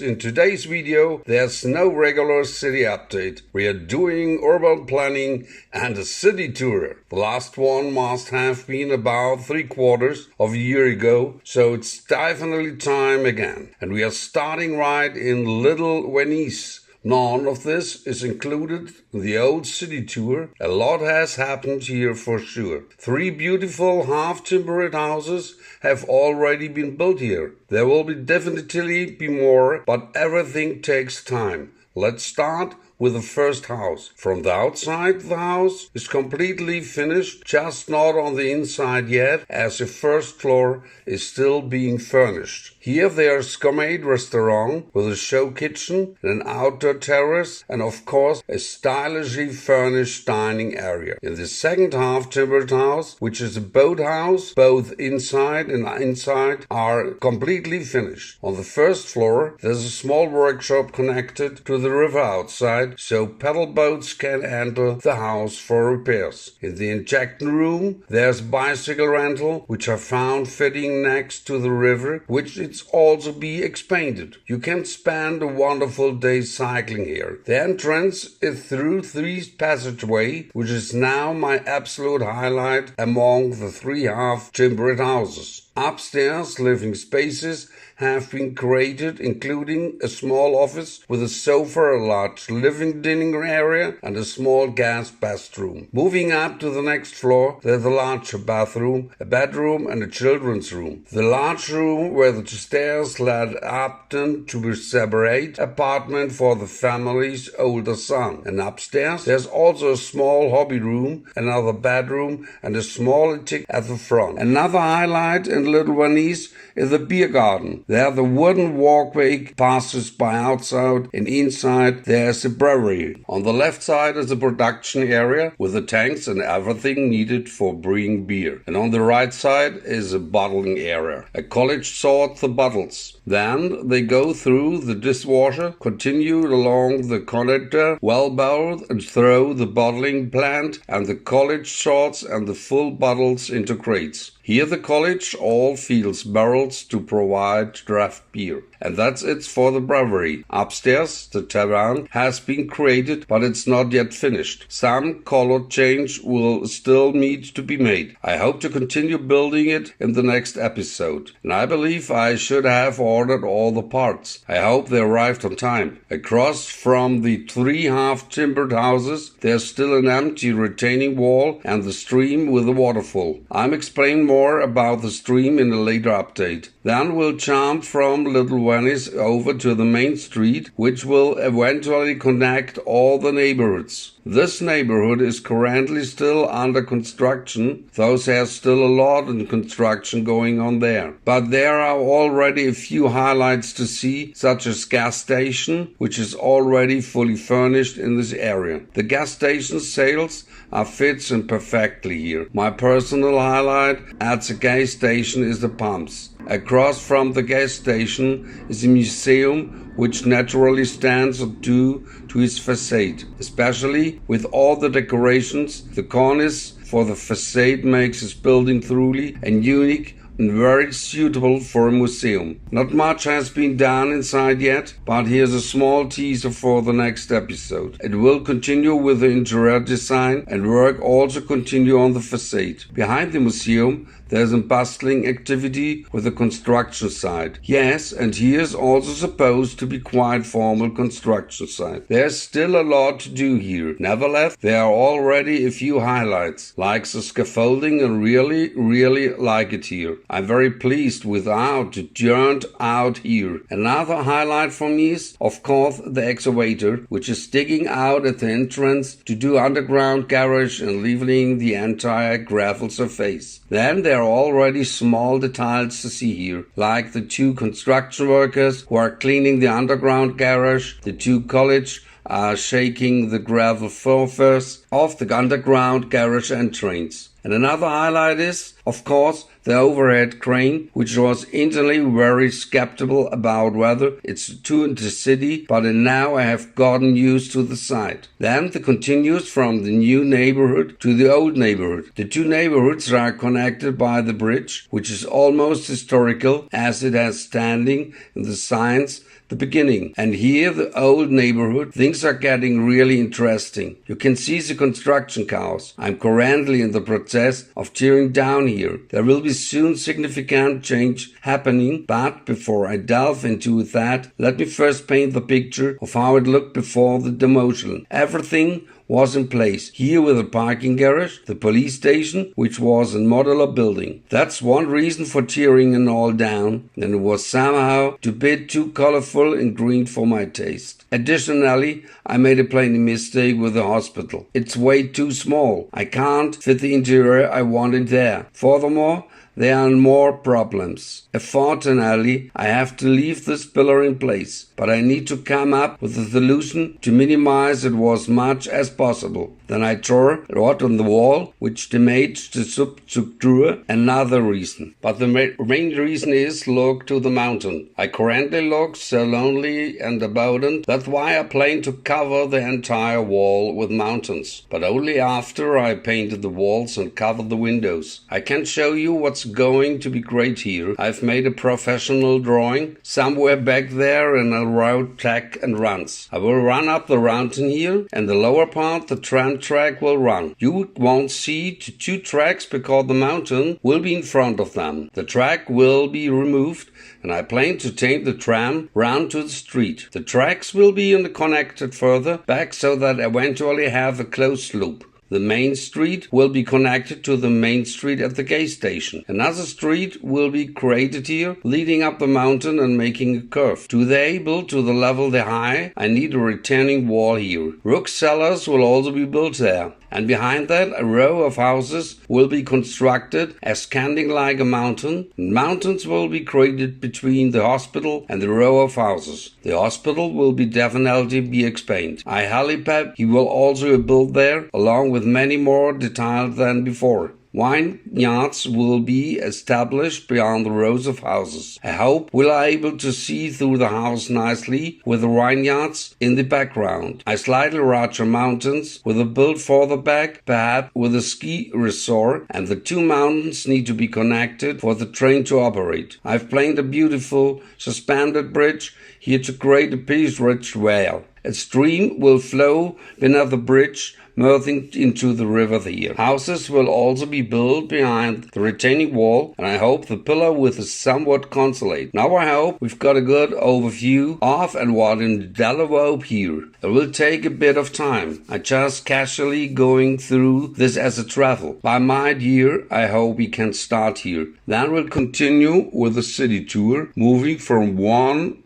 In today's video, there's no regular city update. We are doing urban planning and a city tour. The last one must have been about 3/4 of a year ago, so it's definitely time again. And we are starting right in Little Venice. None of this is included in the old city tour. A lot has happened here for sure. 3 beautiful half-timbered houses have already been built here. There will definitely be more, but everything takes time. Let's start with the first house. From the outside, the house is completely finished, just not on the inside yet, as the first floor is still being furnished. Here there's a gourmet restaurant with a show kitchen and an outdoor terrace and of course a stylishly furnished dining area. In the second half-timbered house, which is a boathouse, both inside and outside are completely finished. On the first floor there's a small workshop connected to the river outside, so paddle boats can enter the house for repairs. In the injection room there's bicycle rental, which I found fitting next to the river, which it's also be expanded. You can spend a wonderful day cycling here. The entrance is through 3 passageway, which is now my absolute highlight among the 3 half-timbered houses. Upstairs, living spaces have been created, including a small office with a sofa, a large living dining area, and a small gas bathroom. Moving up to the next floor, there's a larger bathroom, a bedroom, and a children's room. The large room where the stairs led up to a separate apartment for the family's older son. And upstairs, there's also a small hobby room, another bedroom, and a small attic at the front. Another highlight in Little Venice is the beer garden. There the wooden walkway passes by outside, and inside there's a brewery. On the left side is the production area with the tanks and everything needed for brewing beer. And on the right side is a bottling area. A college sorts the bottles. Then they go through the dishwasher, continue along the corridor, well-bowed, and throw the bottling plant and the college sorts and the full bottles into crates. Here the college all fills barrels to provide draft beer. And that's it for the brewery. Upstairs, the tavern has been created, but it's not yet finished. Some color change will still need to be made. I hope to continue building it in the next episode. And I believe I should have ordered all the parts. I hope they arrived on time. Across from the 3 half-timbered houses, there's still an empty retaining wall and the stream with a waterfall. I'm explaining more about the stream in a later update. Then we'll jump from Little Venice over to the main street, which will eventually connect all the neighborhoods. This neighborhood is currently still under construction, though there's still a lot in construction going on there. But there are already a few highlights to see, such as gas station, which is already fully furnished in this area. The gas station sales are fits in perfectly here. My personal highlight at the gas station is the pumps. Across from the gas station is a museum which naturally stands due to its facade. Especially with all the decorations, the cornice for the facade makes this building truly and unique and very suitable for a museum. Not much has been done inside yet, but here's a small teaser for the next episode. It will continue with the interior design and work also continue on the facade. Behind the museum there's a bustling activity with the construction site. Yes, and here's also supposed to be quite formal construction site. There's still a lot to do here. Nevertheless, there are already a few highlights, like the scaffolding, and really like it here. I'm very pleased with how it turned out here. Another highlight for me is, of course, the excavator, which is sticking out at the entrance to do underground garage and leveling the entire gravel surface. Then there are already small details to see here, like the 2 construction workers who are cleaning the underground garage, the 2 college are shaking the gravel surface of the underground garage entrance. And another highlight is, of course, the overhead crane, which was instantly very skeptical about whether it's too in the city, but now I have gotten used to the sight. Then the continues from the new neighborhood to the old neighborhood. The 2 neighborhoods are connected by the bridge, which is almost historical as it has standing in the signs the beginning. And here, the old neighborhood, things are getting really interesting. You can see the construction cows. I'm currently in the process of tearing down here. There will be soon significant change happening, but before I delve into that, let me first paint the picture of how it looked before the demotion. Everything was in place. Here with a parking garage, the police station, which was a modular building. That's one reason for tearing it all down, and it was somehow a bit too colorful and green for my taste. Additionally, I made a plain mistake with the hospital. It's way too small. I can't fit the interior I wanted there. Furthermore, there are more problems. Unfortunately, I have to leave this pillar in place, but I need to come up with a solution to minimize it as much as possible. Then I tore a rod on the wall, which damaged the substructure, another reason. But the main reason is look to the mountain. I currently look so lonely and abandoned. That's why I plan to cover the entire wall with mountains. But only after I painted the walls and covered the windows. I can show you what's going to be great here. I've made a professional drawing somewhere back there in a road track and runs. I will run up the mountain here, and the lower part the tram track will run. You won't see the two tracks because the mountain will be in front of them. The track will be removed, and I plan to take the tram round to the street. The tracks will be connected further back so that I eventually have a closed loop. The main street will be connected to the main street at the gas station. Another street will be created here, leading up the mountain and making a curve. To be able to the level the high, I need a retaining wall here. Rook cellars will also be built there. And behind that, a row of houses will be constructed ascending like a mountain. Mountains will be created between the hospital and the row of houses. The hospital will definitely be expanded. A helipad he will also be built there, along with many more details than before. Vineyards will be established beyond the rows of houses. I hope we'll be able to see through the house nicely with the vineyards in the background. I slightly larger mountains with a build further back, perhaps with a ski resort, and the two mountains need to be connected for the train to operate. I've planned a beautiful suspended bridge here to create a peace-rich vale. A stream will flow beneath the bridge, merging into the river here. Houses will also be built behind the retaining wall, and I hope the pillar with a somewhat consolate. Now I hope we've got a good overview of and what in develop here. It will take a bit of time. I just casually going through this as a travel. By mid-year, I hope we can start here. Then we'll continue with the city tour, moving from one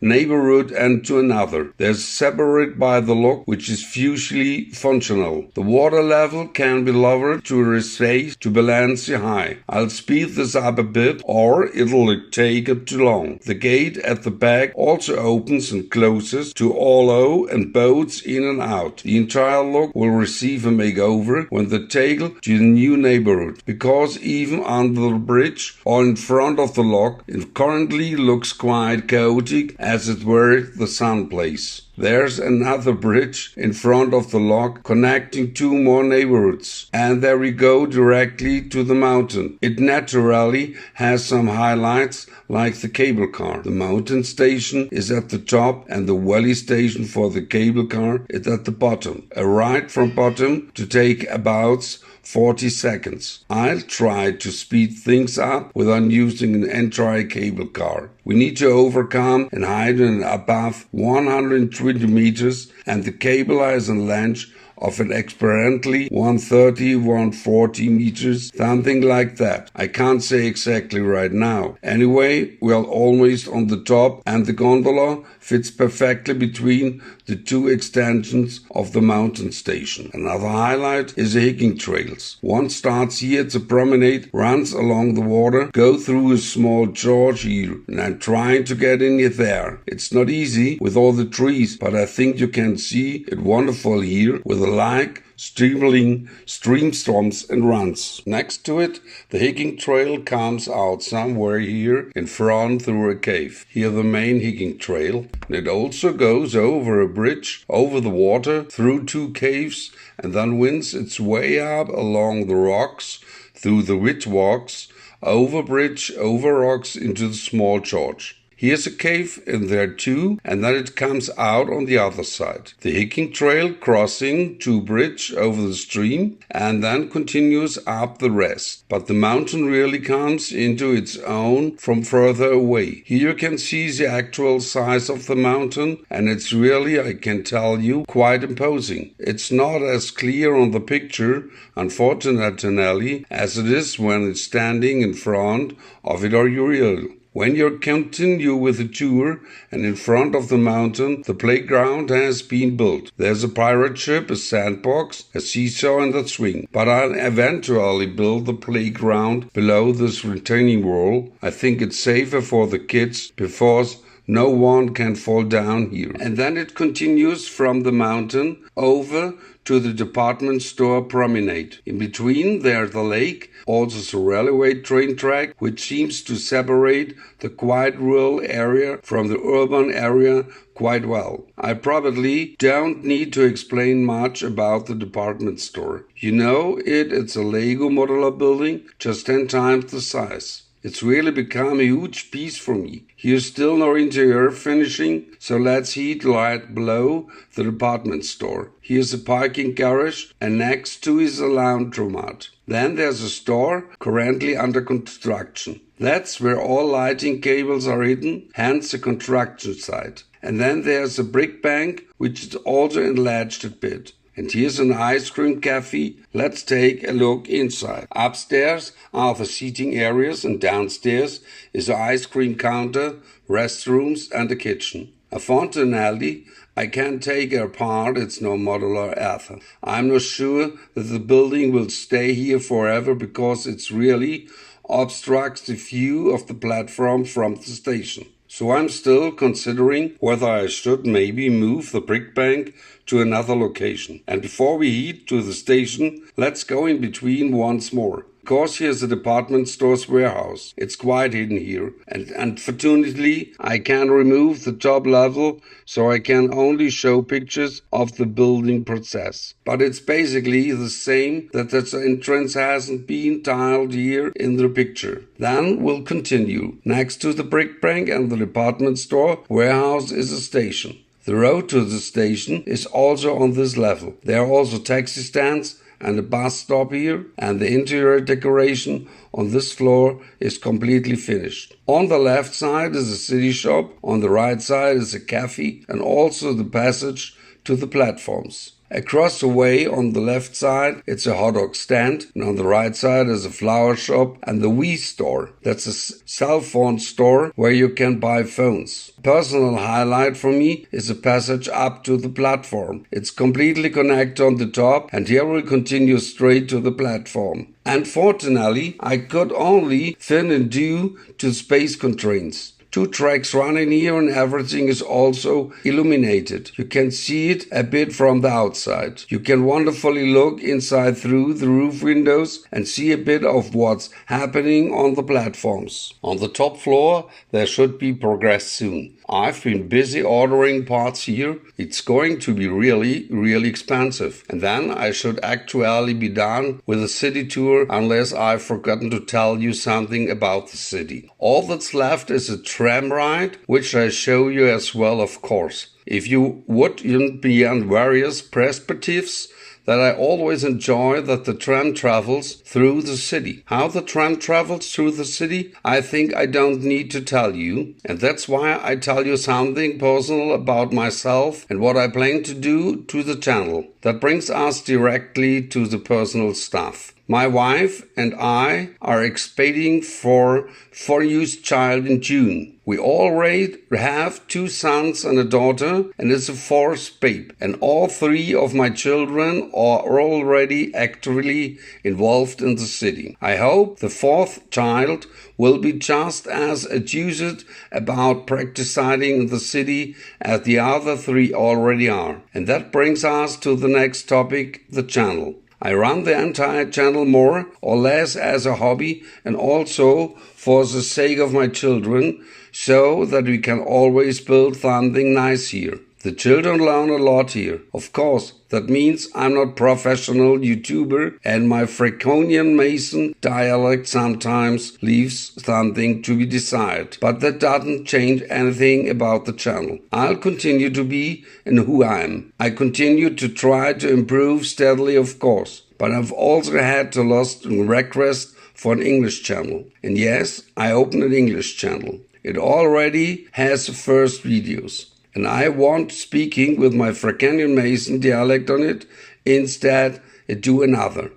neighborhood and to another. They're separated by the lock, which is usually functional. The water level can be lowered to a space to balance the high. I'll speed this up a bit, or it'll take it too long. The gate at the back also opens and closes to all and boats in and out. The entire look will receive a makeover when they take to the new neighborhood, because even under the bridge or in front of the lock, it currently looks quite chaotic, as it were the sun place. There's another bridge in front of the lock connecting two more neighborhoods, and there we go directly to the mountain. It naturally has some highlights like the cable car. The mountain station is at the top and the valley station for the cable car is at the bottom. A ride from bottom to take about 40 seconds. I'll try to speed things up without using an entire cable car. We need to overcome and height above 120 meters, and the cable has a length of an apparently 130, 140 meters, something like that. I can't say exactly right now. Anyway, we're almost on the top, and the gondola fits perfectly between the two extensions of the mountain station. Another highlight is the hiking trails. One starts here at the promenade, runs along the water, go through a small gorge here, and I'm trying to get in there. It's not easy with all the trees, but I think you can see it wonderful here with the lake streaming streamstorms and runs. Next to it, the hiking trail comes out somewhere here in front through a cave. Here the main hiking trail. And it also goes over a bridge, over the water, through two caves, and then winds its way up along the rocks, through the ridge walks, over bridge, over rocks into the small gorge. Here's a cave in there too, and then it comes out on the other side. The hiking trail crossing to bridge over the stream and then continues up the rest. But the mountain really comes into its own from further away. Here you can see the actual size of the mountain, and it's really, I can tell you, quite imposing. It's not as clear on the picture, unfortunately, as it is when it's standing in front of it or you real. When you continue with the tour and in front of the mountain, the playground has been built. There's a pirate ship, a sandbox, a seesaw and a swing. But I'll eventually build the playground below this retaining wall. I think it's safer for the kids because no one can fall down here. And then it continues from the mountain over to the department store promenade. In between there's the lake, also the railway train track, which seems to separate the quiet rural area from the urban area quite well. I probably don't need to explain much about the department store. You know it's a Lego modular building, just 10 times the size. It's really become a huge piece for me. Here's still no interior finishing, so let's heat right below the department store. Here's a parking garage, and next to is a laundromat. Then there's a store currently under construction. That's where all lighting cables are hidden, hence the construction site. And then there's a brick bank, which is also enlarged a bit. And here's an ice cream cafe. Let's take a look inside. Upstairs are the seating areas and downstairs is an ice cream counter, restrooms and a kitchen. Unfortunately, I can't take it apart, it's no modular either. I'm not sure that the building will stay here forever because it's really obstructs the view of the platform from the station. So I'm still considering whether I should maybe move the brick bank to another location. And before we head to the station, let's go in between once more. Of course, here's the department store's warehouse. It's quite hidden here. And unfortunately, I can't remove the top level, so I can only show pictures of the building process. But it's basically the same, that the entrance hasn't been tiled here in the picture. Then we'll continue. Next to the brick bank and the department store warehouse is a station. The road to the station is also on this level. There are also taxi stands and a bus stop here, and the interior decoration on this floor is completely finished. On the left side is a city shop, on the right side is a cafe and also the passage to the platforms. Across the way on the left side it's a hot dog stand, and on the right side is a flower shop and the Wii store. That's a cell phone store where you can buy phones. Personal highlight for me is a passage up to the platform. It's completely connected on the top, and here we'll continue straight to the platform. Unfortunately, I could only fit in due to space constraints. 2 tracks running here and everything is also illuminated. You can see it a bit from the outside. You can wonderfully look inside through the roof windows and see a bit of what's happening on the platforms. On the top floor there should be progress soon. I've been busy ordering parts here. It's going to be really expensive. And then I should actually be done with the city tour unless I've forgotten to tell you something about the city. All that's left is a tram ride, which I show you as well, of course. If you wouldn't be on various perspectives, that I always enjoy that the tram travels through the city. How the tram travels through the city, I think I don't need to tell you. And that's why I tell you something personal about myself and what I plan to do to the channel. That brings us directly to the personal stuff. My wife and I are expecting for new child in June. We already have 2 sons and a daughter, and it's a 4th babe. And all 3 of my children are already actively involved in the city. I hope the 4th child will be just as enthused about practicing in the city as the other 3 already are. And that brings us to the next topic, the channel. I run the entire channel more or less as a hobby and also for the sake of my children, so that we can always build something nice here. The children learn a lot here. Of course, that means I'm not professional YouTuber and my Friconian Mason dialect sometimes leaves something to be desired. But that doesn't change anything about the channel. I'll continue to be and who I am. I continue to try to improve steadily, of course. But I've also had to lost a request for an English channel. And yes, I opened an English channel. It already has the first videos. And I want speaking with my Fricanian Mason dialect on it, instead do another.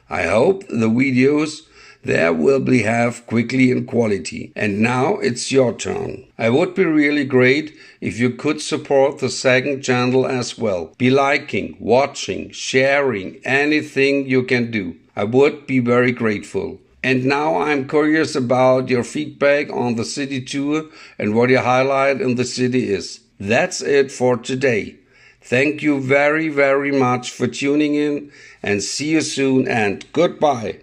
I hope the videos there will be have quickly in quality. And now it's your turn. I would be really great if you could support the second channel as well. Be liking, watching, sharing, anything you can do. I would be very grateful. And now I'm curious about your feedback on the city tour and what your highlight in the city is. That's it for today. Thank you very, very much for tuning in and see you soon and goodbye.